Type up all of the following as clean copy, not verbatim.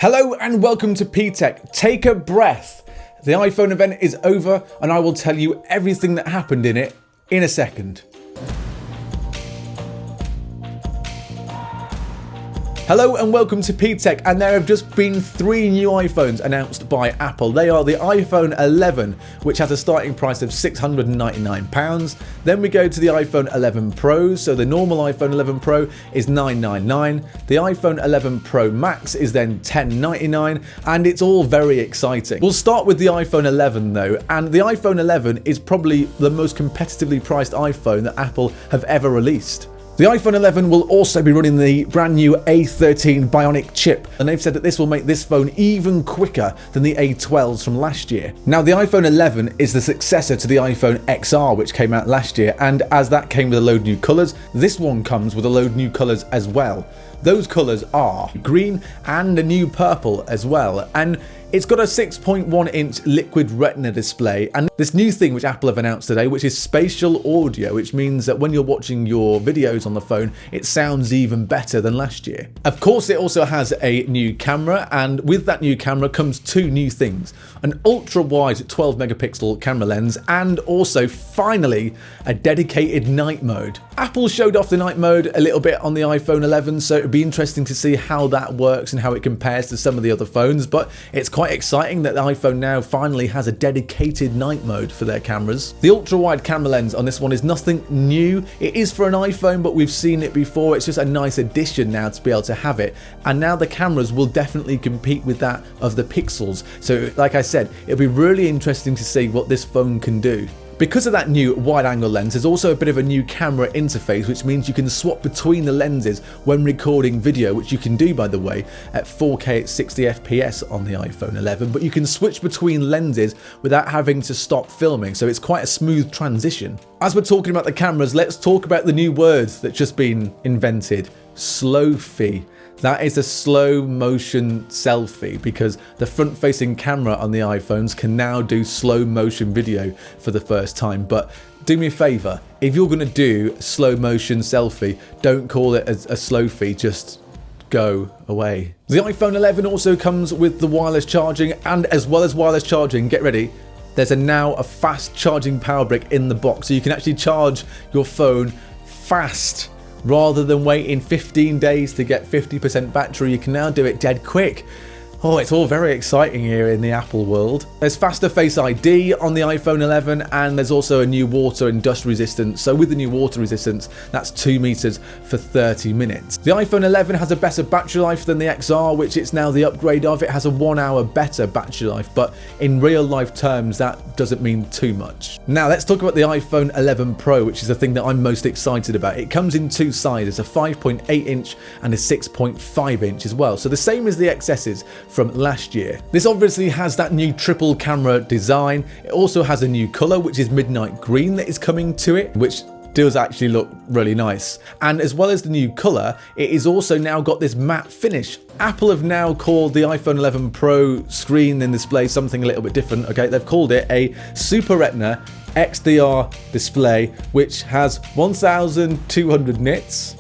Hello and welcome to P-Tech. Take a breath. The iPhone event is over and I will tell you everything that happened in it in a second. Hello and welcome to P-Tech, and there have just been 3 new iPhones announced by Apple. They are the iPhone 11, which has a starting price of £699. Then we go to the iPhone 11 Pro, so the normal iPhone 11 Pro is $999. The iPhone 11 Pro Max is then $1099, and it's all very exciting. We'll start with the iPhone 11 though, and the iPhone 11 is probably the most competitively priced iPhone that Apple have ever released. The iPhone 11 will also be running the brand new A13 Bionic chip, and they've said that this will make this phone even quicker than the A12s from last year. Now, the iPhone 11 is the successor to the iPhone XR, which came out last year, and as that came with a load of new colours, this one comes with a load of new colours as well. Those colours are green and a new purple as well, and it's got a 6.1-inch liquid retina display, and this new thing which Apple have announced today, which is spatial audio, which means that when you're watching your videos on the phone, it sounds even better than last year. Of course, it also has a new camera, and with that new camera comes 2 new things: an ultra-wide 12-megapixel camera lens, and also, finally, a dedicated night mode. Apple showed off the night mode a little bit on the iPhone 11, so it'd be interesting to see how that works and how it compares to some of the other phones, but it's quite exciting that the iPhone now finally has a dedicated night mode for their cameras. The ultra-wide camera lens on this one is nothing new. It is for an iPhone, but we've seen it before. It's just a nice addition now to be able to have it, and now the cameras will definitely compete with that of the Pixels. So like I said, it'll be really interesting to see what this phone can do. Because of that new wide-angle lens, there's also a bit of a new camera interface, which means you can swap between the lenses when recording video, which you can do, by the way, at 4K at 60 FPS on the iPhone 11, but you can switch between lenses without having to stop filming, so it's quite a smooth transition. As we're talking about the cameras, let's talk about the new word that's just been invented: slow-fi. That is a slow motion selfie, because the front facing camera on the iPhones can now do slow motion video for the first time. But do me a favor, if you're going to do a slow motion selfie, don't call it a slow-fi, just go away. The iPhone 11 also comes with the wireless charging, and as well as wireless charging, get ready, there's now a fast charging power brick in the box, so you can actually charge your phone fast. Rather than waiting 15 days to get 50% battery, you can now do it dead quick. Oh, it's all very exciting here in the Apple world. There's faster Face ID on the iPhone 11, and there's also a new water and dust resistance. So with the new water resistance, that's 2 meters for 30 minutes. The iPhone 11 has a better battery life than the XR, which it's now the upgrade of. It has a 1 hour better battery life, but in real life terms, that doesn't mean too much. Now let's talk about the iPhone 11 Pro, which is the thing that I'm most excited about. It comes in 2 sizes, a 5.8-inch and a 6.5-inch as well. So the same as the XS's from last year. This obviously has that new triple camera design. It also has a new color, which is midnight green, that is coming to it, which does actually look really nice. And as well as the new color, it is also now got this matte finish. Apple have now called the iPhone 11 Pro screen and display something a little bit different. Okay, they've called it a Super Retina XDR display, which has 1200 nits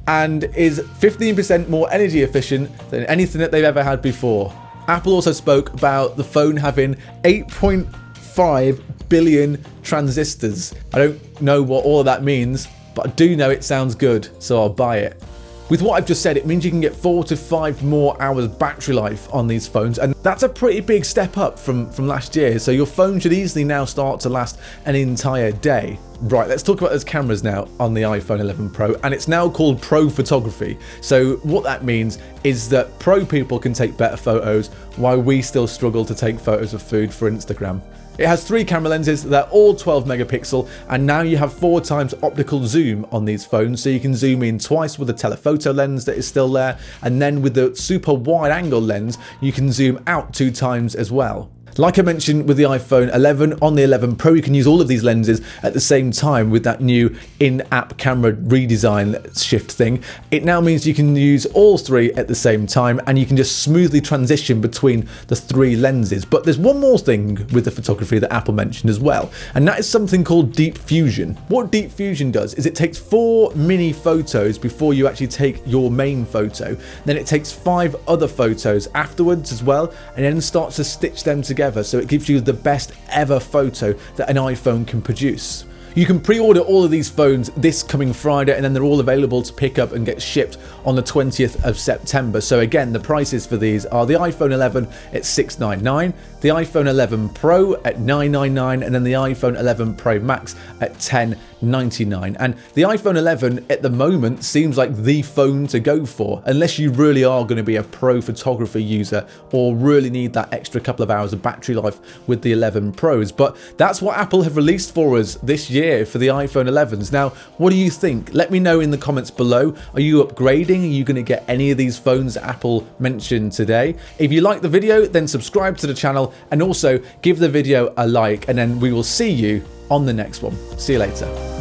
and is 15% more energy efficient than anything that they've ever had before. Apple also spoke about the phone having 8.5 billion transistors. I don't know what all of that means, but I do know it sounds good, so I'll buy it. With what I've just said, it means you can get 4 to 5 more hours battery life on these phones, and that's a pretty big step up from last year, so your phone should easily now start to last an entire day. Right, let's talk about those cameras now on the iPhone 11 Pro, and it's now called Pro Photography. So what that means is that pro people can take better photos, while we still struggle to take photos of food for Instagram. It has 3 camera lenses, they're all 12 megapixel, and now you have 4 times optical zoom on these phones, so you can zoom in twice with the telephoto lens that is still there, and then with the super wide angle lens, you can zoom out 2 times as well. Like I mentioned with the iPhone 11, on the 11 Pro you can use all of these lenses at the same time with that new in-app camera redesign shift thing. It now means you can use all three at the same time and you can just smoothly transition between the three lenses. But there's one more thing with the photography that Apple mentioned as well, and that is something called Deep Fusion. What Deep Fusion does is it takes 4 mini photos before you actually take your main photo, then it takes 5 other photos afterwards as well, and then starts to stitch them together, so it gives you the best ever photo that an iPhone can produce. You can pre-order all of these phones this coming Friday, and then they're all available to pick up and get shipped on the 20th of September. So again, the prices for these are the iPhone 11 at $699, the iPhone 11 Pro at $999, and then the iPhone 11 Pro Max at $1099. And the iPhone 11 at the moment seems like the phone to go for, unless you really are going to be a pro photography user or really need that extra couple of hours of battery life with the 11 Pros. But that's what Apple have released for us this year for the iPhone 11s. Now, what do you think? Let me know in the comments below. Are you upgrading? Are you going to get any of these phones that Apple mentioned today? If you like the video, then subscribe to the channel and also give the video a like, and then we will see you on the next one. See you later.